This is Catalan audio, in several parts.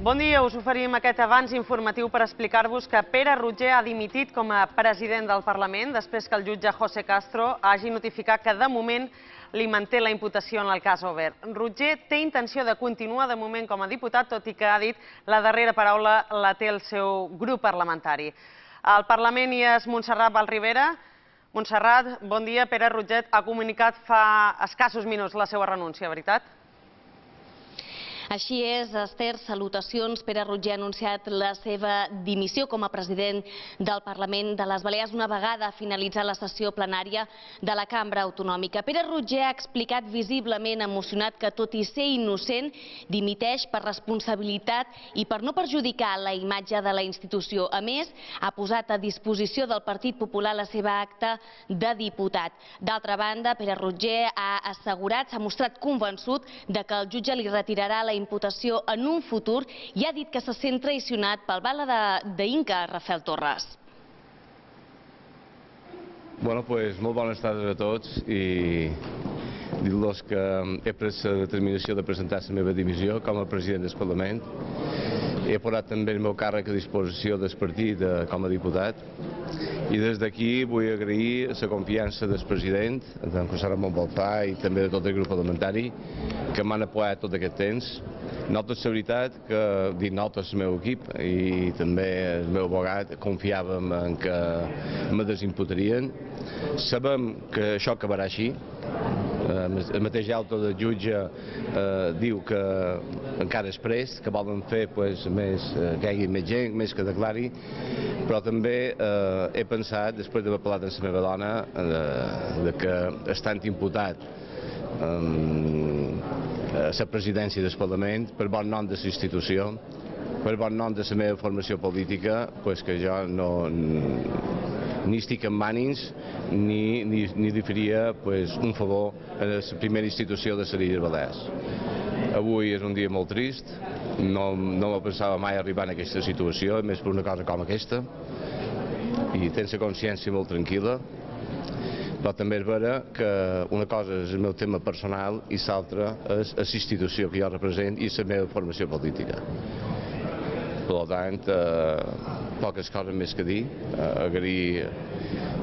Bon dia, us oferim aquest avanç informatiu per explicar-vos que Pere Roger ha dimitit com a president del Parlament després que el jutge José Castro hagi notificat que de moment li manté la imputació en el cas obert. Roger té intenció de continuar de moment com a diputat, tot i que ha dit la darrera paraula la té el seu grup parlamentari. Al Parlament hi és Montserrat Vallribera. Montserrat, bon dia. Pere Roger ha comunicat fa escassos minuts la seva renúncia, veritat? Així és, Esther, salutacions. Pere Roger ha anunciat la seva dimissió com a president del Parlament de les Balears una vegada finalitzat la sessió plenària de la Cambra Autonòmica. Pere Roger ha explicat visiblement emocionat que, tot i ser innocent, dimiteix per responsabilitat i per no perjudicar la imatge de la institució. A més, ha posat a disposició del Partit Popular la seva acta de diputat. D'altra banda, Pere Roger ha assegurat, s'ha mostrat convençut de que el jutge li retirarà la imputació en un futur i ha dit que se sent traicionat pel bala d'Inca, Rafael Torres. Bueno, pues molt bones tardes a tots i dir-los que he pres la determinació de presentar la meva dimissió com a president del Parlament. He posat també el meu càrrec a disposició del partit com a diputat i des d'aquí vull agrair la confiança del president, d'en José Ramon Baltà i també de tot el grup parlamentari que m'han apoyat tot aquest temps. Nosaltres, la veritat, que dic nosaltres, el meu equip i també el meu abogat, confiàvem en que me desimputarien. Sabem que això acabarà així. El mateix auto del jutge diu que encara és prest, que volen fer que hi hagi més gent, més que declari, però també he pensat, després d'haver parlat amb la meva dona, que estant imputat a la presidència del Parlament per bon nom de la institució, per bon nom de la meva formació política, que jo ni estic en mànings ni li faria un favor a la primera institució de les Illes Balears. Avui és un dia molt trist, no me pensava mai arribar en aquesta situació, més per una cosa com aquesta, i tenc la consciència molt tranquil·la, però també és vera que una cosa és el meu tema personal i l'altra és la institució que jo represent i la meva formació política. Per tant, poques coses més que dir, agrair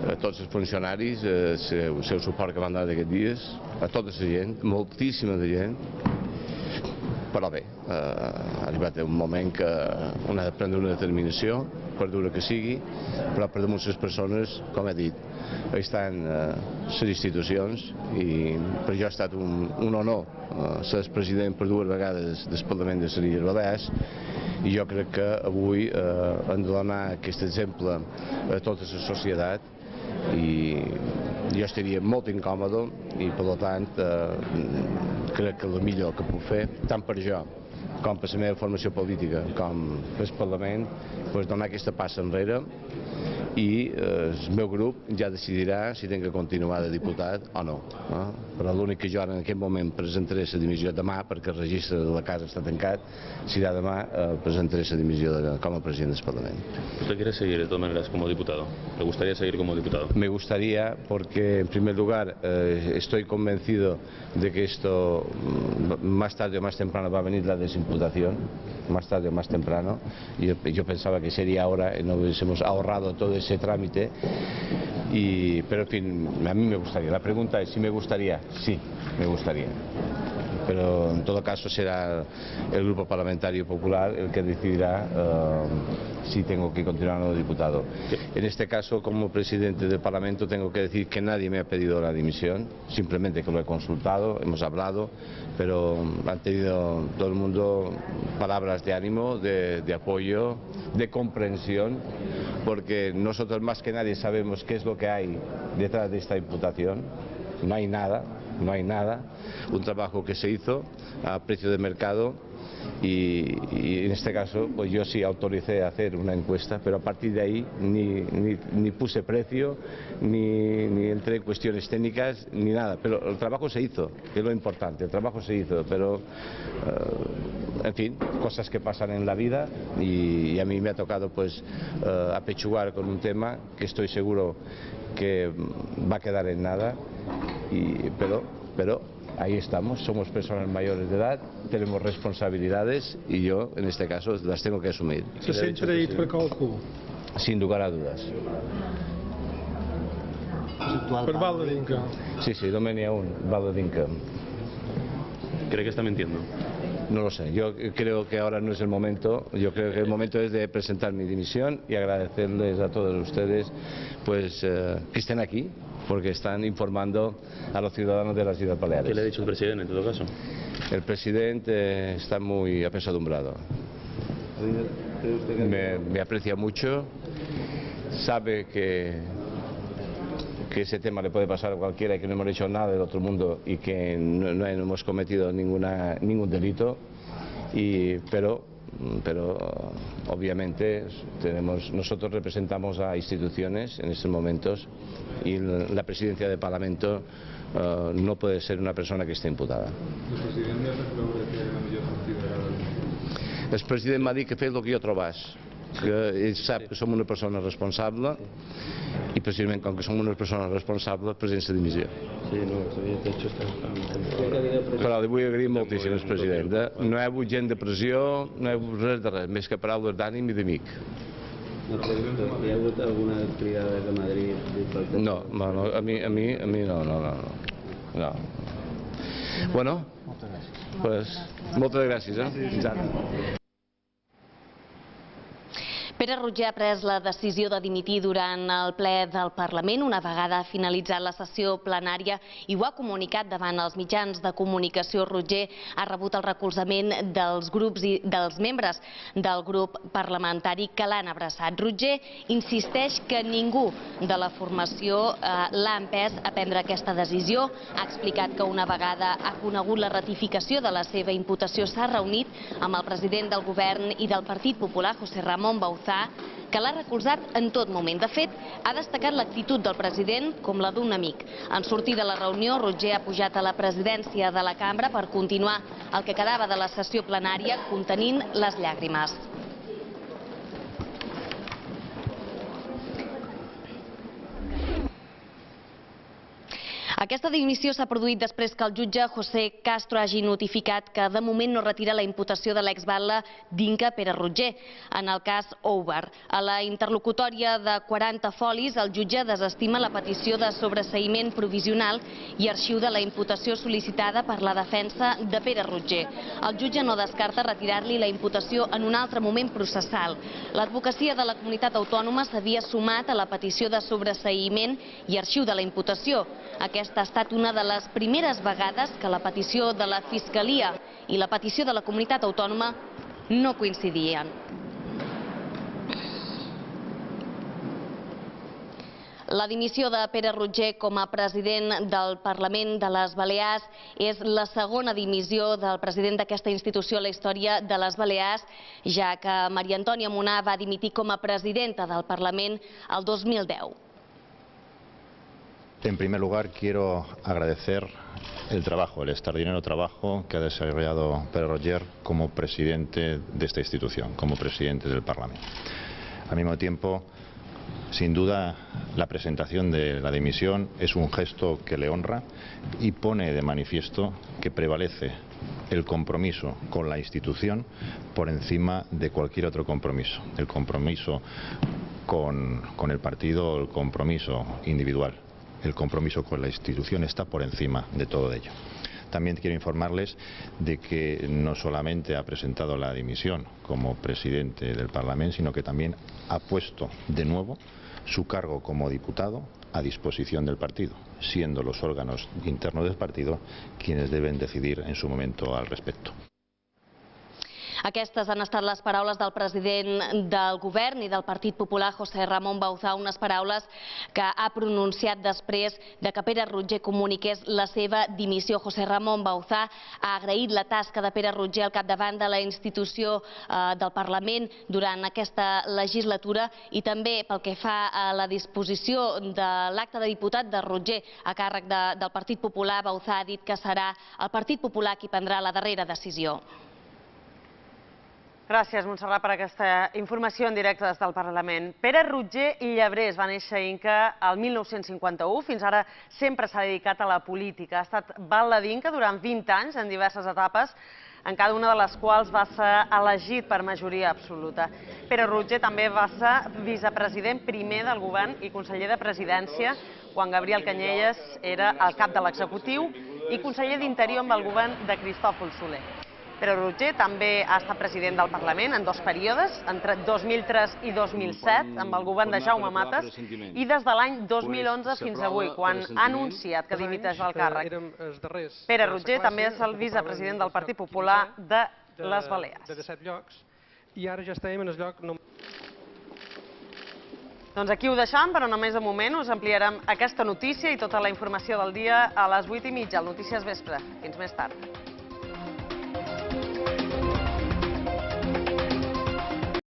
a tots els funcionaris el seu suport que van donar aquests dies, a tota la gent, moltíssima de gent, però bé, ha arribat un moment que un ha de prendre una determinació, per dura que sigui, però per damunt les persones, com he dit, estan les institucions i per jo ha estat un honor ser president per dues vegades del Parlament de les Illes Balears i jo crec que avui hem de donar aquest exemple a tota la societat i jo estaria molt incòmode i per tant crec que el millor que puc fer, tant per jo com per la meva formació política com per el Parlament, donar aquesta passa enrere i el meu grup ja decidirà si tinc que continuar de diputat o no. Però l'únic que jo ara en aquest moment presentaré la dimissió demà, perquè el registre de la casa està tancat, serà demà presentaré la dimissió com a president del Parlament. ¿Usted quiere seguir de todas maneras como diputado? ¿Le gustaría seguir como diputado? Me gustaría porque, en primer lugar, estoy convencido de que esto más tarde o más temprano va a venir la desimputación, más tarde o más temprano. Yo pensaba que sería ahora y nos hubiésemos ahorrado todo ese trámite, pero en fin, a mí me gustaría. La pregunta es si me gustaría. Sí, me gustaría. Pero en todo caso será el Grupo Parlamentario Popular el que decidirá si tengo que continuar como diputado. En este caso, como presidente del Parlamento, tengo que decir que nadie me ha pedido la dimisión, simplemente que lo he consultado, hemos hablado, pero han tenido todo el mundo palabras de ánimo, de apoyo, de comprensión, porque nosotros más que nadie sabemos qué es lo que hay detrás de esta imputación. No hay nada, un trabajo que se hizo a precio de mercado y en este caso pues yo sí autoricé a hacer una encuesta, pero a partir de ahí ni puse precio, ni entré en cuestiones técnicas, ni nada, pero el trabajo se hizo, que es lo importante, el trabajo se hizo, pero en fin, cosas que pasan en la vida y a mí me ha tocado apechugar con un tema que estoy seguro que va a quedar en nada, pero ahí estamos, somos personas mayores de edad, tenemos responsabilidades y yo, en este caso, las tengo que asumir. Se sent traït per qualcú? Sin lugar a dudas. Per Val de Dinca? Sí, no me ni a un, Val de Dinca. ¿Cree que está mintiendo? No lo sé, yo creo que ahora no es el momento, yo creo que el momento es de presentar mi dimisión y agradecerles a todos ustedes pues que estén aquí, porque están informando a los ciudadanos de las Islas Baleares. ¿Qué le ha dicho el presidente en todo caso? El presidente está muy apesadumbrado. Me aprecia mucho, sabe que ese tema le puede pasar a cualquiera y que no hemos hecho nada del otro mundo y que no hemos cometido ningún delito, pero obviamente nosotros representamos a instituciones en estos momentos y la presidencia del Parlamento no puede ser una persona que esté imputada. El president m'ha dit que fes el que jo trobàs, que ell sap que som una persona responsable i precisament com que som una persona responsable el president se dimissió. Però li vull agrair moltíssim al president. No hi ha hagut gent de pressió, no hi ha hagut res de res, més que paraules d'ànim i d'amic. Hi ha hagut alguna crida de Madrid? No, a mi no. Bueno, pues moltes gràcies. Pere Roger ha pres la decisió de dimitir durant el ple del Parlament una vegada finalitzat la sessió plenària i ho ha comunicat davant els mitjans de comunicació. Roger ha rebut el recolzament dels grups i dels membres del grup parlamentari que l'han abraçat. Roger insisteix que ningú de la formació l'ha empès a prendre aquesta decisió. Ha explicat que una vegada ha conegut la ratificació de la seva imputació s'ha reunit amb el president del govern i del Partit Popular, José Ramón Bauzá, que l'ha recolzat en tot moment. De fet, ha destacat l'actitud del president com la d'un amic. En sortir de la reunió, Roger ha pujat a la presidència de la cambra per continuar el que quedava de la sessió plenària contenint les llàgrimes. Aquesta dimissió s'ha produït després que el jutge José Castro hagi notificat que de moment no retira la imputació de l'exbatlle d'Inca Pere Roger en el cas Oubar. A la interlocutòria de 40 folis, el jutge desestima la petició de sobreseïment provisional i arxiu de la imputació sol·licitada per la defensa de Pere Roger. El jutge no descarta retirar-li la imputació en un altre moment processal. L'advocacia de la comunitat autònoma s'havia sumat a la petició de sobreseïment i arxiu de la imputació. Aquesta ha estat una de les primeres vegades que la petició de la Fiscalia i la petició de la comunitat autònoma no coincidien. La dimissió de Pere Roger com a president del Parlament de les Balears és la segona dimissió del president d'aquesta institució a la història de les Balears, ja que Maria Antònia Munar va dimitir com a presidenta del Parlament el 2010. En primer lugar, quiero agradecer el trabajo, el extraordinario trabajo que ha desarrollado Pere Roger como presidente de esta institución, como presidente del Parlamento. Al mismo tiempo, sin duda, la presentación de la dimisión es un gesto que le honra y pone de manifiesto que prevalece el compromiso con la institución por encima de cualquier otro compromiso. El compromiso con el partido o el compromiso individual. El compromiso con la institución está por encima de todo ello. También quiero informarles de que no solamente ha presentado la dimisión como presidente del Parlamento, sino que también ha puesto de nuevo su cargo como diputado a disposición del partido, siendo los órganos internos del partido quienes deben decidir en su momento al respecto. Aquestes han estat les paraules del president del govern i del Partit Popular, José Ramón Bauzá, unes paraules que ha pronunciat després de que Pere Roger comuniqués la seva dimissió. José Ramón Bauzá ha agraït la tasca de Pere Roger al capdavant de la institució del Parlament durant aquesta legislatura i també pel que fa a la disposició de l'acte de diputat de Roger a càrrec del Partit Popular. Bauzá ha dit que serà el Partit Popular qui prendrà la darrera decisió. Gràcies, Montserrat, per aquesta informació en directe des del Parlament. Pere Roger i Llebrés va néixer a Inca el 1951. Fins ara sempre s'ha dedicat a la política. Ha estat batlle d'Inca durant 20 anys en diverses etapes, en cada una de les quals va ser elegit per majoria absoluta. Pere Roger també va ser vicepresident primer del govern i conseller de presidència quan Gabriel Canyelles era el cap de l'executiu i conseller d'Interior amb el govern de Cristòfol Soler. Pere Roger també ha estat president del Parlament en 2 períodes, entre 2003 i 2007, amb el govern de Jaume Matas, i des de l'any 2011 fins avui, quan ha anunciat que dimiteix del càrrec. Pere Roger també és el vicepresident del Partit Popular de les Balears. De 17 llocs, i ara ja estem en el lloc... Doncs aquí ho deixam, però només de moment us ampliarem aquesta notícia i tota la informació del dia a les 8:30 al Notícies Vespre. Fins més tard.